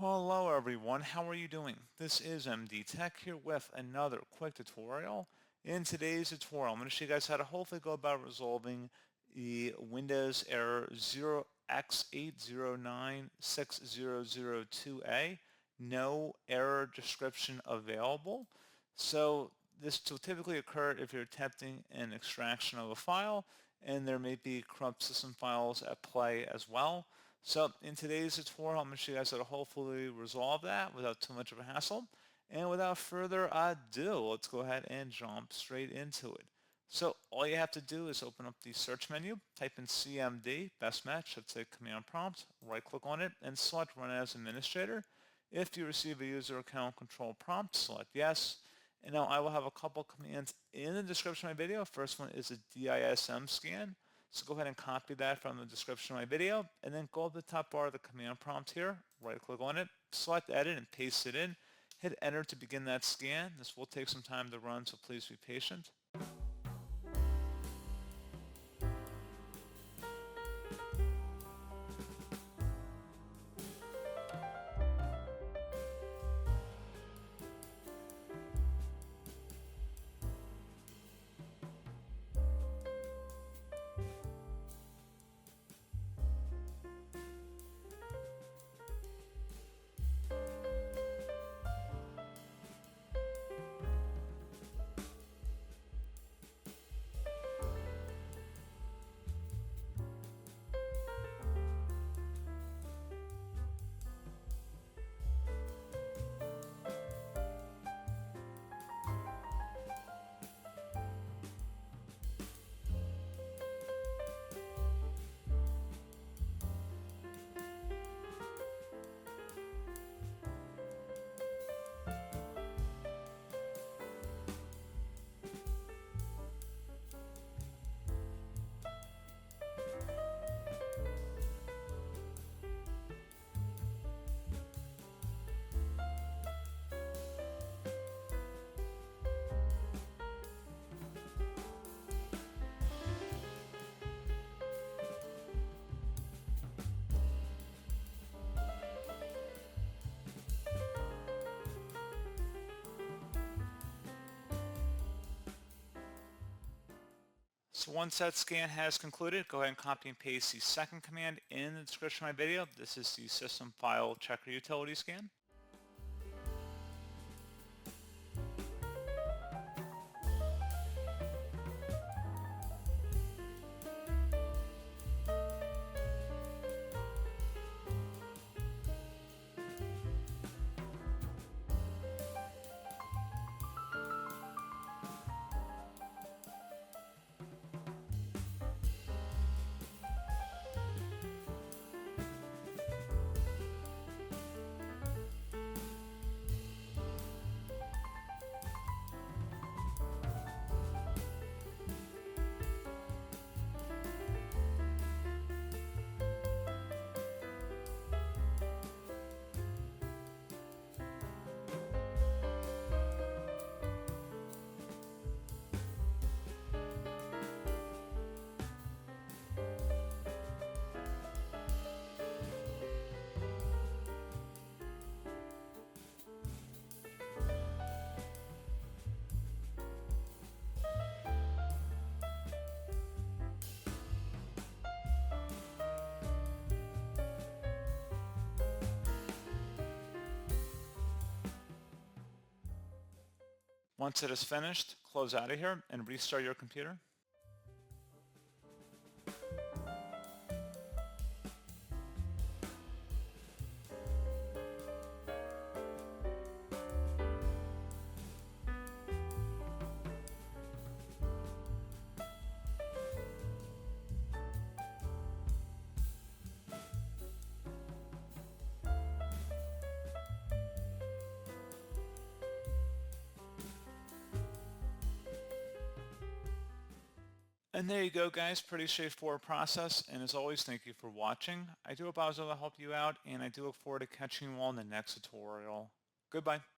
Hello everyone, how are you doing? This is MD Tech here with another quick tutorial. In today's tutorial, I'm going to show you guys how to hopefully go about resolving the Windows error 0x8096002a, no error description available. So this will typically occur if you're attempting an extraction of a file, and there may be corrupt system files at play as well. So in today's tutorial, I'm going to show you guys how to hopefully resolve that without too much of a hassle. And without further ado, let's go ahead and jump straight into it. So all you have to do is open up the search menu, type in CMD, best match, let's say command prompt, right click on it, and select run as administrator. If you receive a user account control prompt, select yes. And now I will have a couple commands in the description of my video. First one is a DISM scan. So go ahead and copy that from the description of my video, and then go up the top bar of the command prompt here, right click on it, select edit and paste it in, hit enter to begin that scan. This will take some time to run, so please be patient. So once that scan has concluded, go ahead and copy and paste the second command in the description of my video. This is the system file checker utility scan. Once it is finished, close out of here and restart your computer. And there you go, guys. Pretty straightforward process. And as always, thank you for watching. I do hope I was able to help you out, and I do look forward to catching you all in the next tutorial. Goodbye.